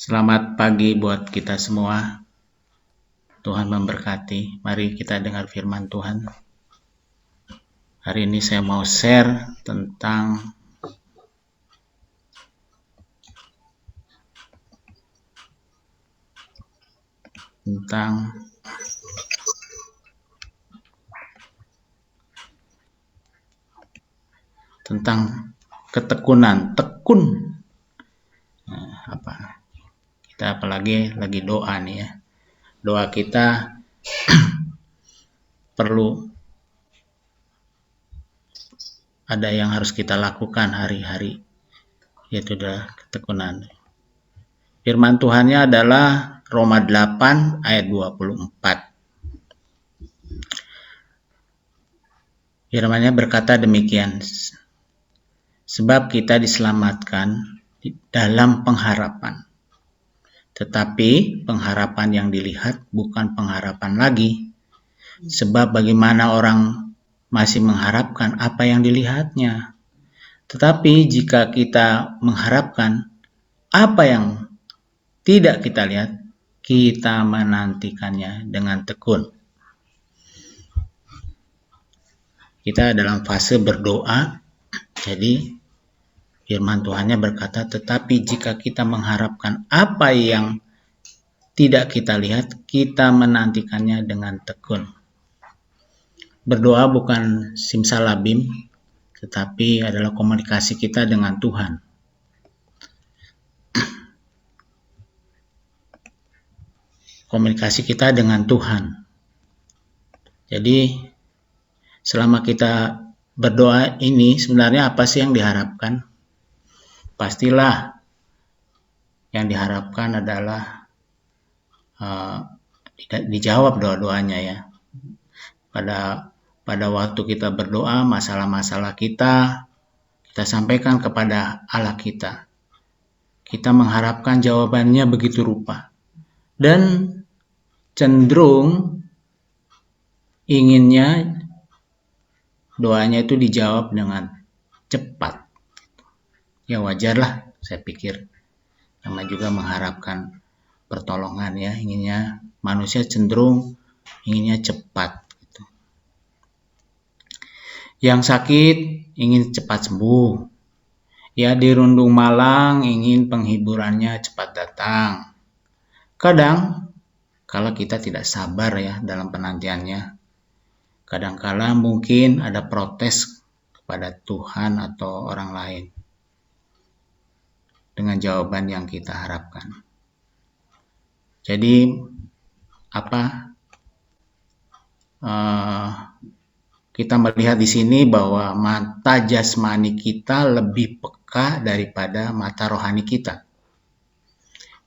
Selamat pagi buat kita semua. Tuhan memberkati. Mari kita dengar firman Tuhan. Hari ini saya mau share tentang ketekunan, tekun. Kita apalagi lagi doa nih ya. Doa kita perlu ada yang harus kita lakukan hari-hari, yaitu adalah ketekunan. Firman Tuhannya adalah Roma 8 ayat 24. Firman-Nya berkata demikian, sebab kita diselamatkan dalam pengharapan. Tetapi pengharapan yang dilihat bukan pengharapan lagi. Sebab bagaimana orang masih mengharapkan apa yang dilihatnya. Tetapi jika kita mengharapkan apa yang tidak kita lihat, kita menantikannya dengan tekun. Kita dalam fase berdoa, jadi firman Tuhannya berkata, tetapi jika kita mengharapkan apa yang tidak kita lihat, kita menantikannya dengan tekun. Berdoa bukan simsalabim, tetapi adalah komunikasi kita dengan Tuhan. Komunikasi kita dengan Tuhan. Jadi, selama kita berdoa ini, sebenarnya apa sih yang diharapkan? Pastilah yang diharapkan adalah dijawab doa-doanya ya. Pada waktu kita berdoa, masalah-masalah kita sampaikan kepada Allah kita. Kita mengharapkan jawabannya begitu rupa. Dan cenderung inginnya doanya itu dijawab dengan cepat. Ya wajarlah, saya pikir. Sama juga mengharapkan pertolongan ya, inginnya manusia cenderung inginnya cepat gitu. Yang sakit ingin cepat sembuh. Ya dirundung malang ingin penghiburannya cepat datang. Kadang kalau kita tidak sabar ya dalam penantiannya, kadangkala mungkin ada protes kepada Tuhan atau orang lain dengan jawaban yang kita harapkan. Jadi kita melihat di sini bahwa mata jasmani kita lebih peka daripada mata rohani kita.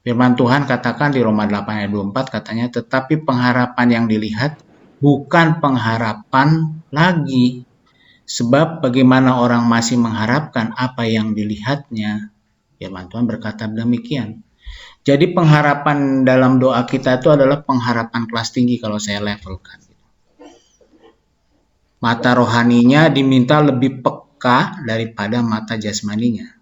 Firman Tuhan katakan di Roma 8 ayat 24 katanya, tetapi pengharapan yang dilihat bukan pengharapan lagi. Sebab bagaimana orang masih mengharapkan apa yang dilihatnya. Firman Tuhan berkata demikian. Jadi pengharapan dalam doa kita itu adalah pengharapan kelas tinggi kalau saya levelkan. Mata rohaninya diminta lebih peka daripada mata jasmaninya.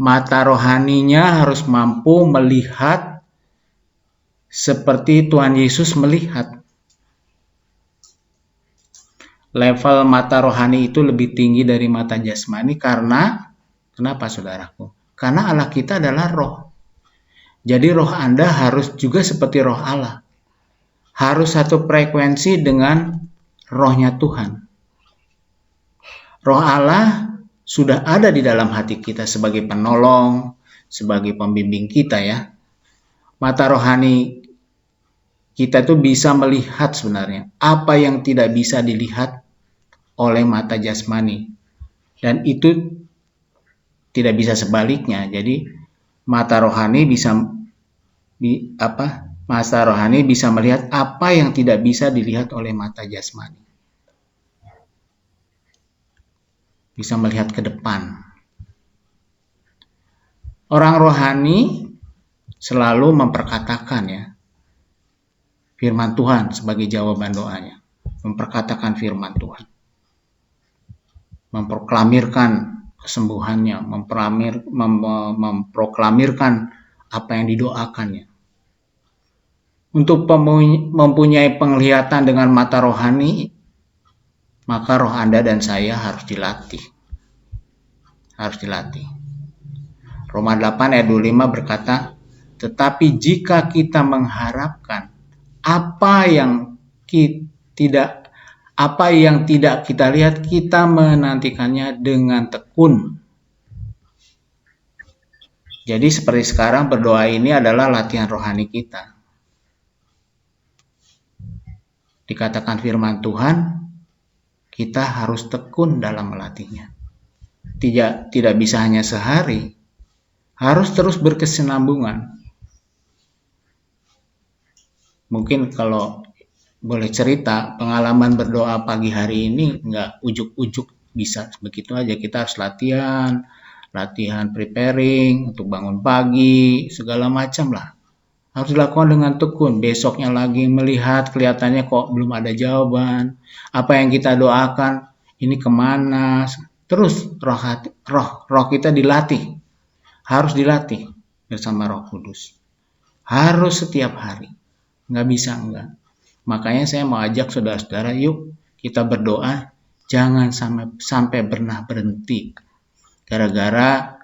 Mata rohaninya harus mampu melihat seperti Tuhan Yesus melihat. Level mata rohani itu lebih tinggi dari mata jasmani karena, kenapa saudaraku? Karena Allah kita adalah roh. Jadi roh Anda harus juga seperti roh Allah. Harus satu frekuensi dengan rohnya Tuhan. Roh Allah sudah ada di dalam hati kita sebagai penolong, sebagai pembimbing kita ya. Mata rohani kita tuh bisa melihat sebenarnya apa yang tidak bisa dilihat oleh mata jasmani. Dan itu tidak bisa sebaliknya. Jadi mata rohani bisa melihat apa yang tidak bisa dilihat oleh mata jasmani. Bisa melihat ke depan. Orang rohani selalu memperkatakan ya firman Tuhan sebagai jawaban doanya. Memperkatakan firman Tuhan. Memproklamirkan kesembuhannya, memproklamirkan apa yang didoakannya. Untuk mempunyai penglihatan dengan mata rohani, maka roh Anda dan saya harus dilatih. Harus dilatih. Roma 8 ayat 25 berkata, tetapi jika kita mengharapkan apa yang tidak kita lihat, kita menantikannya dengan tekun. Jadi seperti sekarang berdoa ini adalah latihan rohani kita. Dikatakan firman Tuhan, kita harus tekun dalam melatihnya. Tidak bisa hanya sehari, harus terus berkesinambungan. Mungkin kalau boleh cerita, pengalaman berdoa pagi hari ini nggak ujuk-ujuk bisa begitu aja. Kita harus latihan preparing untuk bangun pagi, segala macam lah. Harus dilakukan dengan tekun. Besoknya lagi melihat, kelihatannya kok belum ada jawaban. Apa yang kita doakan, ini kemana? Terus roh kita dilatih. Harus dilatih bersama Roh Kudus. Harus setiap hari. Nggak bisa enggak. Makanya saya mau ajak saudara-saudara, yuk kita berdoa. Jangan sampai pernah berhenti. Gara-gara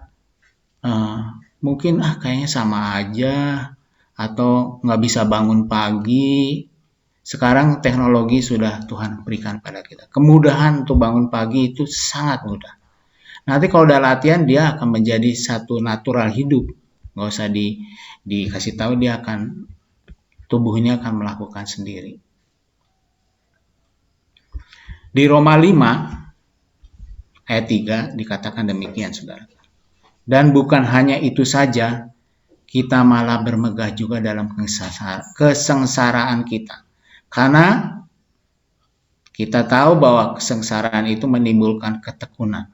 mungkin kayaknya sama aja. Atau nggak bisa bangun pagi. Sekarang teknologi sudah Tuhan berikan pada kita. Kemudahan untuk bangun pagi itu sangat mudah. Nanti kalau udah latihan, dia akan menjadi satu natural hidup. Nggak usah dikasih tahu, tubuhnya akan melakukan sendiri. Di Roma 5 ayat 3 dikatakan demikian, saudara. Dan bukan hanya itu saja, kita malah bermegah juga dalam kesengsaraan kita. Karena kita tahu bahwa kesengsaraan itu menimbulkan ketekunan.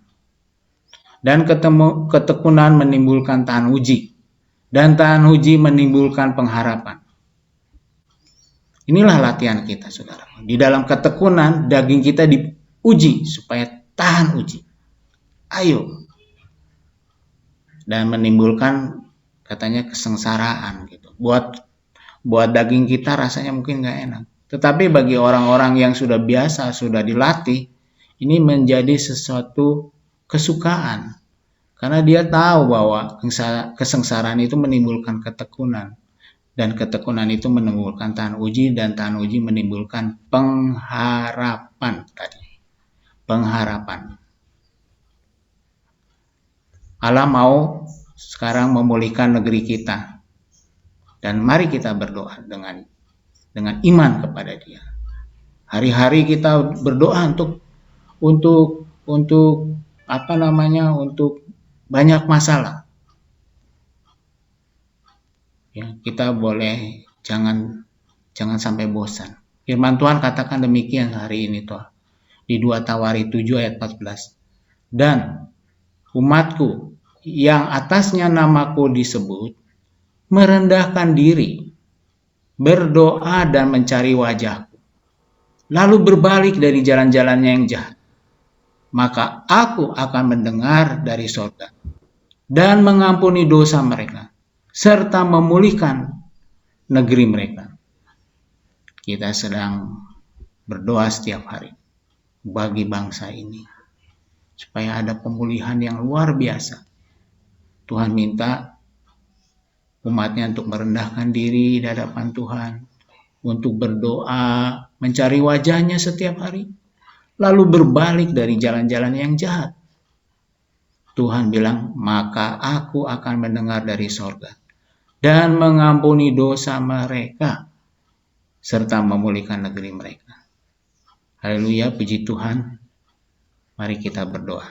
Dan ketekunan menimbulkan tahan uji. Dan tahan uji menimbulkan pengharapan. Inilah latihan kita, saudara. Di dalam ketekunan, daging kita diuji supaya tahan uji. Ayo. Dan menimbulkan katanya kesengsaraan gitu. Buat daging kita rasanya mungkin nggak enak. Tetapi bagi orang-orang yang sudah biasa, sudah dilatih, ini menjadi sesuatu kesukaan. Karena dia tahu bahwa kesengsaraan itu menimbulkan ketekunan. Dan ketekunan itu menimbulkan tahan uji, dan tahan uji menimbulkan pengharapan tadi. Pengharapan. Allah mau sekarang memulihkan negeri kita. Dan mari kita berdoa dengan iman kepada Dia. Hari-hari kita berdoa untuk banyak masalah. Ya, kita boleh jangan sampai bosan. Firman Tuhan katakan demikian hari ini tuh. Di 2 Tawari 7 ayat 14. Dan umatku yang atasnya namaku disebut, merendahkan diri, berdoa dan mencari wajahku, lalu berbalik dari jalan-jalannya yang jahat, maka aku akan mendengar dari surga dan mengampuni dosa mereka, serta memulihkan negeri mereka. Kita sedang berdoa setiap hari bagi bangsa ini, supaya ada pemulihan yang luar biasa. Tuhan minta umatnya untuk merendahkan diri di hadapan Tuhan, untuk berdoa, mencari wajahnya setiap hari, lalu berbalik dari jalan-jalan yang jahat. Tuhan bilang, maka aku akan mendengar dari sorga dan mengampuni dosa mereka, serta memulihkan negeri mereka. Haleluya, puji Tuhan. Mari kita berdoa.